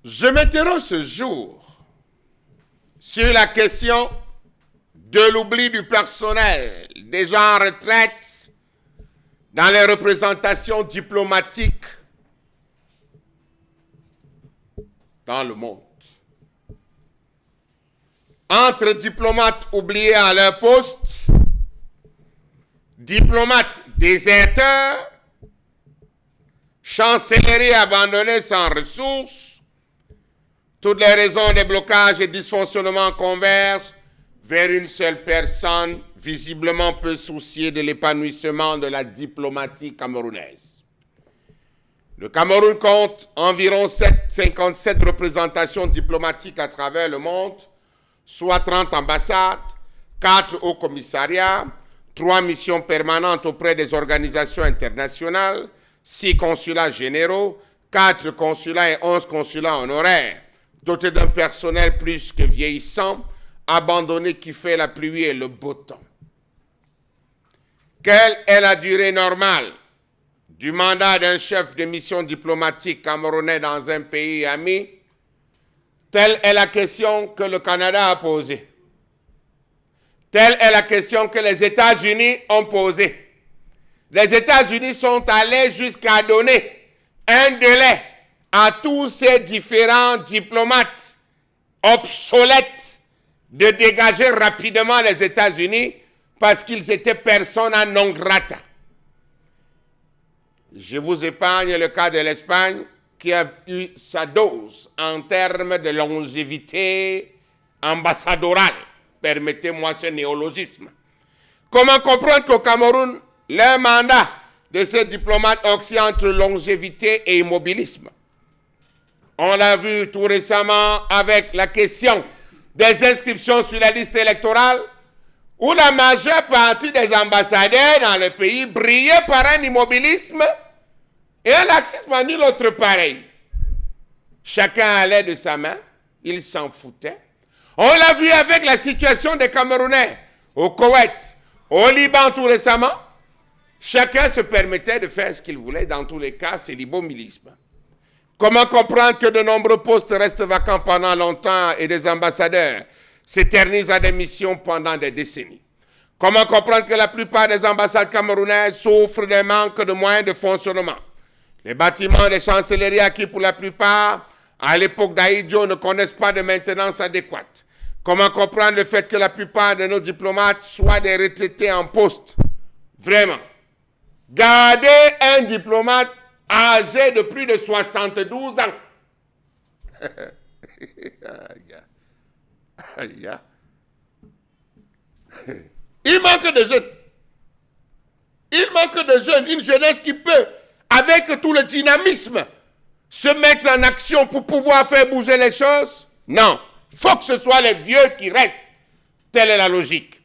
Je m'interroge ce jour sur la question de l'oubli du personnel déjà en retraite dans les représentations diplomatiques dans le monde. Entre diplomates oubliés à leur poste, diplomates déserteurs, chancellerie abandonnée sans ressources, toutes les raisons des blocages et dysfonctionnements convergent vers une seule personne visiblement peu souciée de l'épanouissement de la diplomatie camerounaise. Le Cameroun compte environ 57 représentations diplomatiques à travers le monde, soit 30 ambassades, 4 hauts commissariats, 3 missions permanentes auprès des organisations internationales, 6 consulats généraux, 4 consulats et 11 consulats honoraires, dotés d'un personnel plus que vieillissant, abandonné qui fait la pluie et le beau temps. Quelle est la durée normale du mandat d'un chef de mission diplomatique camerounais dans un pays ami? Telle est la question que le Canada a posée. Telle est la question que les États-Unis ont posée. Les États-Unis sont allés jusqu'à donner un délai à tous ces différents diplomates obsolètes de dégager rapidement les États-Unis parce qu'ils étaient persona non grata. Je vous épargne le cas de l'Espagne qui a eu sa dose en termes de longévité ambassadorale. Permettez-moi ce néologisme. Comment comprendre qu'au Cameroun, le mandat de ces diplomates oscille entre longévité et immobilisme? On l'a vu tout récemment avec la question des inscriptions sur la liste électorale, où la majeure partie des ambassadeurs dans le pays brillaient par un immobilisme et un laxisme à nul autre pareil. Chacun allait de sa main, il s'en foutait. On l'a vu avec la situation des Camerounais au Koweït, au Liban tout récemment. Chacun se permettait de faire ce qu'il voulait. Dans tous les cas, c'est l'immobilisme. Comment comprendre que de nombreux postes restent vacants pendant longtemps et des ambassadeurs s'éternisent à des missions pendant des décennies? Comment comprendre que la plupart des ambassades camerounaises souffrent d'un manque de moyens de fonctionnement? Les bâtiments des chancelleries acquis pour la plupart à l'époque d'Aïdjo ne connaissent pas de maintenance adéquate. Comment comprendre le fait que la plupart de nos diplomates soient des retraités en poste? Vraiment. Gardez un diplomate âgé de plus de 72 ans. Il manque de jeunes. Il manque de jeunes. Une jeunesse qui peut, avec tout le dynamisme, se mettre en action pour pouvoir faire bouger les choses. Non. Il faut que ce soit les vieux qui restent. Telle est la logique.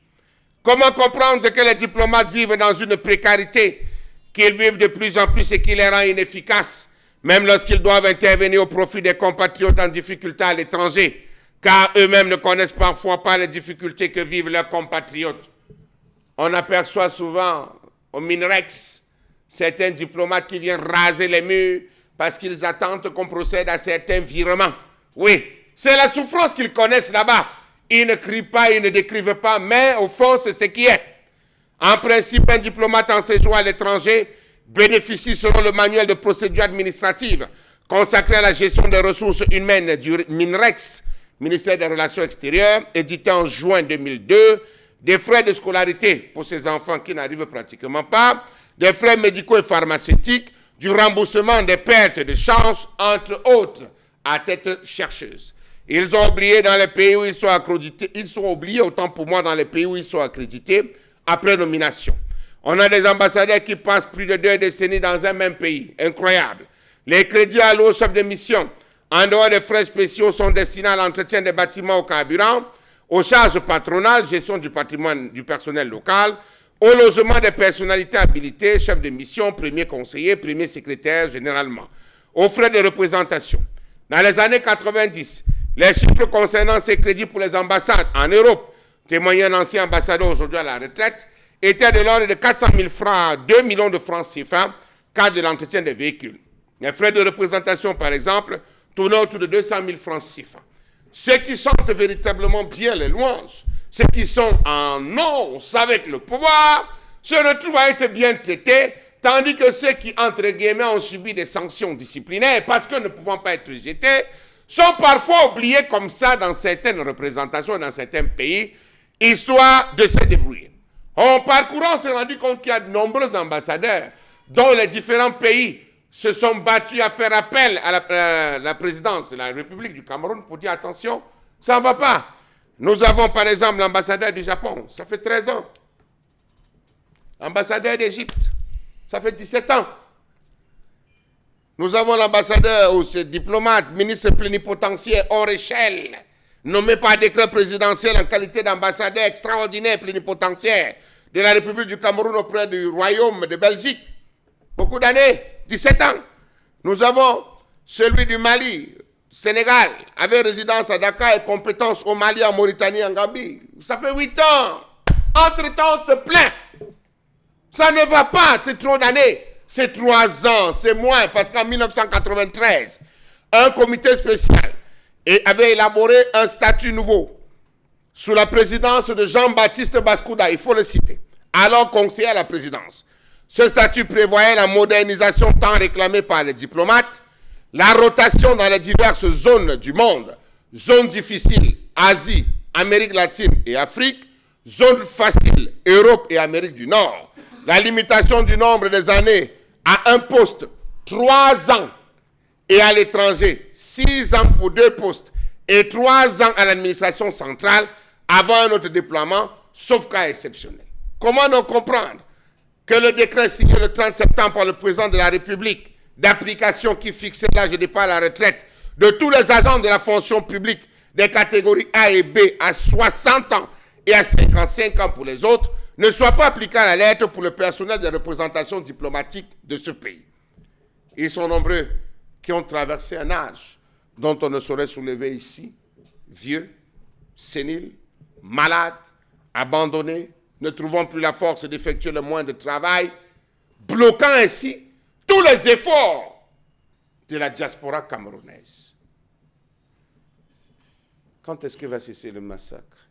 Comment comprendre que les diplomates vivent dans une précarité, qu'ils vivent de plus en plus et qui les rend inefficaces, même lorsqu'ils doivent intervenir au profit des compatriotes en difficulté à l'étranger, car eux-mêmes ne connaissent parfois pas les difficultés que vivent leurs compatriotes. On aperçoit souvent au MINREX certains diplomates qui viennent raser les murs parce qu'ils attendent qu'on procède à certains virements. Oui, c'est la souffrance qu'ils connaissent là-bas. Ils ne crient pas, ils ne décrivent pas, mais au fond, c'est ce qui est. En principe, un diplomate en séjour à l'étranger bénéficie selon le manuel de procédure administrative consacré à la gestion des ressources humaines du MINREX, ministère des Relations extérieures, édité en juin 2002, des frais de scolarité pour ces enfants qui n'arrivent pratiquement pas, des frais médicaux et pharmaceutiques, du remboursement des pertes de change, entre autres, à tête chercheuse. Ils ont oublié dans les pays où ils sont accrédités, ils sont oubliés autant pour moi dans les pays où ils sont accrédités après nomination. On a des ambassadeurs qui passent plus de 2 décennies dans un même pays. Incroyable. Les crédits alloués aux chefs de mission, en dehors des frais spéciaux, sont destinés à l'entretien des bâtiments au carburant, aux charges patronales, gestion du patrimoine du personnel local, au logement des personnalités habilitées, chefs de mission, premiers conseillers, premiers secrétaires généralement, aux frais de représentation. Dans les années 90, les chiffres concernant ces crédits pour les ambassades en Europe, témoignant un ancien ambassadeur aujourd'hui à la retraite, étaient de l'ordre de 400 000 francs à 2 millions de francs CFA, cadre de l'entretien des véhicules. Les frais de représentation, par exemple, tournant autour de 200 000 francs CFA. Ceux qui chantent véritablement bien les louanges, ceux qui sont en once avec le pouvoir, se retrouvent à être bien traités, tandis que ceux qui, entre guillemets, ont subi des sanctions disciplinaires parce que ne pouvant pas être jetés, sont parfois oubliés comme ça dans certaines représentations, dans certains pays, histoire de se débrouiller. En parcourant, on s'est rendu compte qu'il y a de nombreux ambassadeurs dont les différents pays se sont battus à faire appel à la présidence de la République du Cameroun pour dire attention, ça ne va pas. Nous avons par exemple l'ambassadeur du Japon, ça fait 13 ans. Ambassadeur d'Égypte, ça fait 17 ans. Nous avons l'ambassadeur ou ce diplomate, ministre plénipotentiaire hors échelle, nommé par décret présidentiel en qualité d'ambassadeur extraordinaire plénipotentiaire de la République du Cameroun auprès du Royaume de Belgique. Beaucoup d'années, 17 ans. Nous avons celui du Mali, Sénégal, avec résidence à Dakar et compétences au Mali, en Mauritanie, en Gambie. Ça fait 8 ans. Entre-temps, on se plaint. Ça ne va pas, c'est trop d'années. C'est 3 ans, c'est moins, parce qu'en 1993, un comité spécial avait élaboré un statut nouveau sous la présidence de Jean-Baptiste Baskouda, il faut le citer, alors conseiller à la présidence. Ce statut prévoyait la modernisation tant réclamée par les diplomates, la rotation dans les diverses zones du monde, zones difficiles, Asie, Amérique latine et Afrique, zones faciles, Europe et Amérique du Nord, la limitation du nombre des années à un poste, 3 ans, et à l'étranger, 6 ans pour 2 postes, et 3 ans à l'administration centrale avant un autre déploiement, sauf cas exceptionnel. Comment donc comprendre que le décret signé le 30 septembre par le président de la République d'application qui fixait l'âge de départ à la retraite de tous les agents de la fonction publique des catégories A et B à 60 ans et à 55 ans pour les autres ne soit pas appliqué à la lettre pour le personnel de représentation diplomatique de ce pays. Ils sont nombreux qui ont traversé un âge dont on ne saurait soulever ici, vieux, séniles, malades, abandonnés, ne trouvant plus la force d'effectuer le moindre travail, bloquant ainsi tous les efforts de la diaspora camerounaise. Quand est-ce que va cesser le massacre?